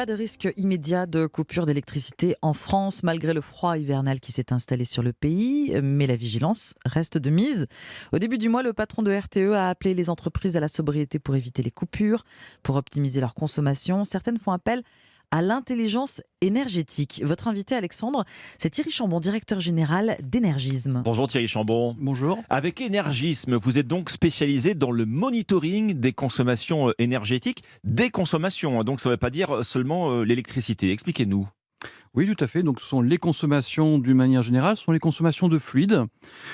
Pas de risque immédiat de coupure d'électricité en France, malgré le froid hivernal qui s'est installé sur le pays, mais la vigilance reste de mise. Au début du mois, le patron de RTE a appelé les entreprises à la sobriété pour éviter les coupures, pour optimiser leur consommation. Certaines font appel à l'intelligence énergétique. Votre invité, Alexandre, c'est Thierry Chambon, directeur général d'Énergisme. Bonjour Thierry Chambon. Bonjour. Avec Énergisme, vous êtes donc spécialisé dans le monitoring des consommations énergétiques, des consommations, donc ça ne veut pas dire seulement l'électricité. Expliquez-nous. Oui, tout à fait. Donc, ce sont les consommations d'une manière générale, ce sont les consommations de fluides.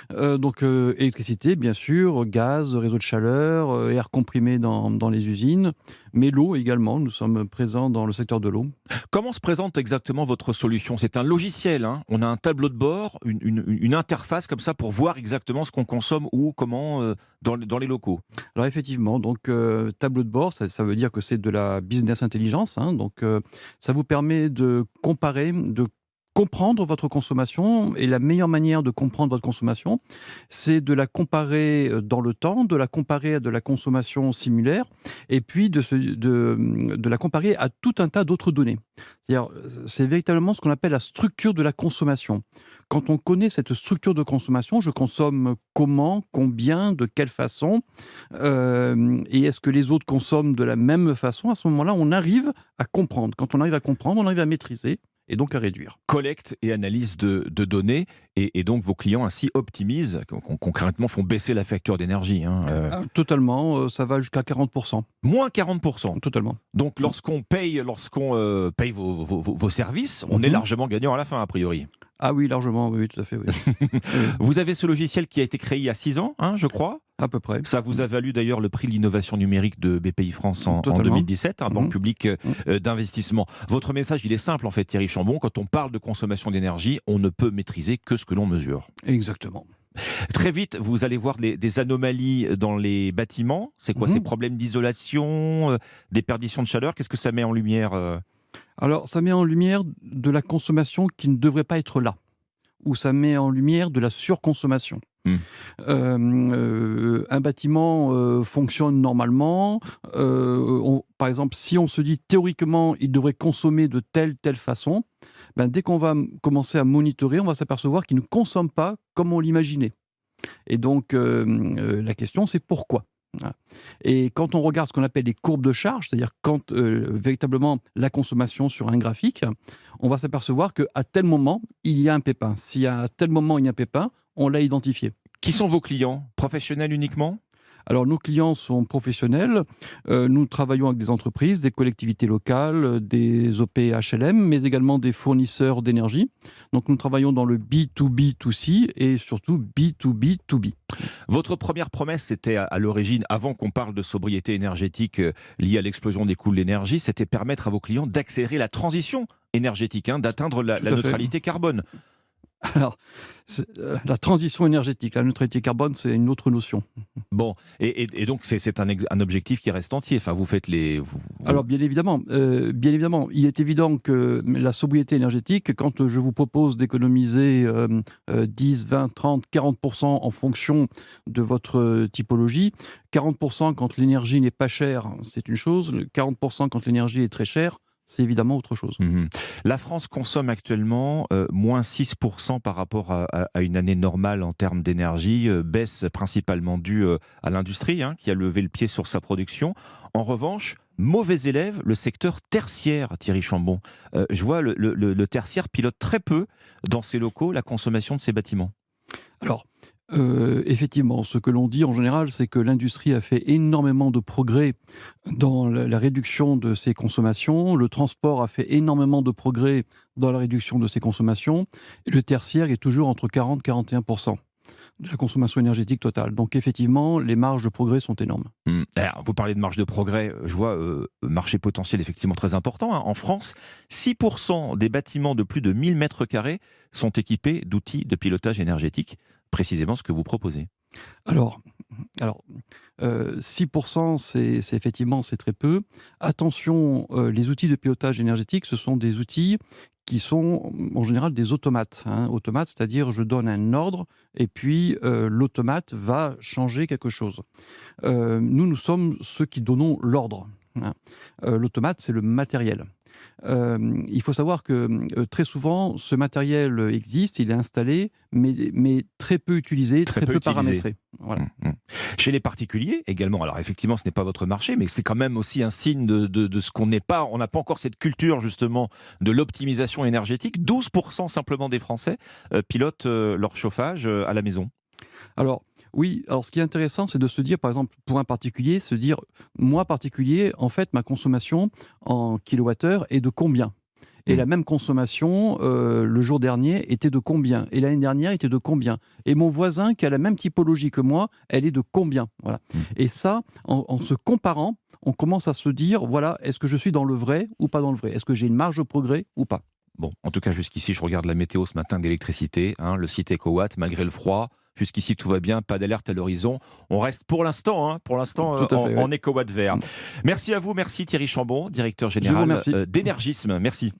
Électricité, bien sûr, gaz, réseau de chaleur, air comprimé dans les usines, mais l'eau également. Nous sommes présents dans le secteur de l'eau. Comment se présente exactement votre solution ? C'est un logiciel, hein. On a un tableau de bord, une interface comme ça pour voir exactement ce qu'on consomme où, comment, dans les locaux. Alors effectivement, donc tableau de bord, ça veut dire que c'est de la business intelligence. Ça vous permet de comparer, de comprendre votre consommation, et la meilleure manière de comprendre votre consommation, c'est de la comparer dans le temps, de la comparer à de la consommation similaire, et puis de la comparer à tout un tas d'autres données. C'est-à-dire, c'est véritablement ce qu'on appelle la structure de la consommation. Quand on connaît cette structure de consommation, je consomme comment, combien, de quelle façon, et est-ce que les autres consomment de la même façon? À ce moment-là, on arrive à comprendre. Quand on arrive à comprendre, on arrive à maîtriser et donc à réduire. Collecte et analyse de données, et donc vos clients ainsi optimisent, concrètement font baisser la facture d'énergie. Totalement, ça va jusqu'à 40%. Moins 40%. Totalement. Donc lorsqu'on paye vos services, on est largement gagnant à la fin, a priori. Ah oui, largement, oui, tout à fait. Oui. Vous avez ce logiciel qui a été créé il y a 6 ans, je crois. À peu près. Ça vous a valu d'ailleurs le prix de l'innovation numérique de BPI France en 2017, banque publique d'investissement. Votre message, il est simple en fait, Thierry Chambon. Quand on parle de consommation d'énergie, on ne peut maîtriser que ce que l'on mesure. Exactement. Très vite, vous allez voir des anomalies dans les bâtiments. C'est quoi ces problèmes d'isolation, des perditions de chaleur? Qu'est-ce que ça met en lumière Alors, ça met en lumière de la consommation qui ne devrait pas être là, ou ça met en lumière de la surconsommation. Un bâtiment fonctionne normalement. Par exemple, si on se dit théoriquement il devrait consommer de telle façon, dès qu'on va commencer à monitorer, on va s'apercevoir qu'il ne consomme pas comme on l'imaginait. Et donc la question, c'est pourquoi. Et quand on regarde ce qu'on appelle les courbes de charge, c'est-à-dire quand véritablement la consommation sur un graphique, on va s'apercevoir qu'à tel moment, il y a un pépin. Si à tel moment il y a un pépin, on l'a identifié. Qui sont vos clients? Professionnels uniquement? Alors, nos clients sont professionnels. Nous travaillons avec des entreprises, des collectivités locales, des OP HLM, mais également des fournisseurs d'énergie. Donc, nous travaillons dans le B2B2C et surtout B2B2B. Votre première promesse, c'était à l'origine, avant qu'on parle de sobriété énergétique liée à l'explosion des coûts de l'énergie, c'était permettre à vos clients d'accélérer la transition énergétique, d'atteindre la neutralité carbone. Alors, la transition énergétique, la neutralité carbone, c'est une autre notion. Bon, et donc c'est un objectif qui reste entier. Enfin, vous faites les. Alors bien évidemment, il est évident que la sobriété énergétique, quand je vous propose d'économiser 10, 20, 30, 40% en fonction de votre typologie, 40% quand l'énergie n'est pas chère, c'est une chose, 40% quand l'énergie est très chère, c'est évidemment autre chose. La France consomme actuellement moins 6% par rapport à une année normale en termes d'énergie, baisse principalement due à l'industrie qui a levé le pied sur sa production. En revanche, mauvais élève, le secteur tertiaire, Thierry Chambon. Je vois le tertiaire pilote très peu dans ses locaux la consommation de ses bâtiments. Alors, effectivement, ce que l'on dit en général, c'est que l'industrie a fait énormément de progrès dans la réduction de ses consommations, le transport a fait énormément de progrès dans la réduction de ses consommations, et le tertiaire est toujours entre 40 et 41% de la consommation énergétique totale. Donc effectivement, les marges de progrès sont énormes. Alors, vous parlez de marge de progrès, je vois marché potentiel effectivement très important. En France, 6% des bâtiments de plus de 1000 mètres carrés sont équipés d'outils de pilotage énergétique, précisément ce que vous proposez. Alors 6%, c'est effectivement c'est très peu. Attention, les outils de pilotage énergétique, ce sont des outils qui sont en général des automates. Automates, c'est-à-dire je donne un ordre et puis l'automate va changer quelque chose. Nous sommes ceux qui donnons l'ordre. L'automate, c'est le matériel. Il faut savoir que très souvent, ce matériel existe, il est installé, mais très peu utilisé, très peu paramétré. Voilà. Chez les particuliers également, alors effectivement ce n'est pas votre marché, mais c'est quand même aussi un signe de ce qu'on n'est pas, on n'a pas encore cette culture justement de l'optimisation énergétique. 12% simplement des Français pilotent leur chauffage à la maison. Alors, oui, alors ce qui est intéressant, c'est de se dire, par exemple, pour un particulier, se dire, moi particulier, en fait, ma consommation en kilowattheure est de combien ? Et la même consommation, le jour dernier, était de combien ? Et l'année dernière, était de combien ? Et mon voisin, qui a la même typologie que moi, elle est de combien ? Voilà. Et ça, en se comparant, on commence à se dire, voilà, est-ce que je suis dans le vrai ou pas dans le vrai ? Est-ce que j'ai une marge de progrès ou pas ? Bon, en tout cas, jusqu'ici, je regarde la météo ce matin d'électricité, le site EcoWatt, malgré le froid. Jusqu'ici, tout va bien, pas d'alerte à l'horizon. On reste pour l'instant, Tout à fait, en EcoWatt vert. Merci à vous, merci Thierry Chambon, directeur Je vous général remercie. d'Énergisme. Merci.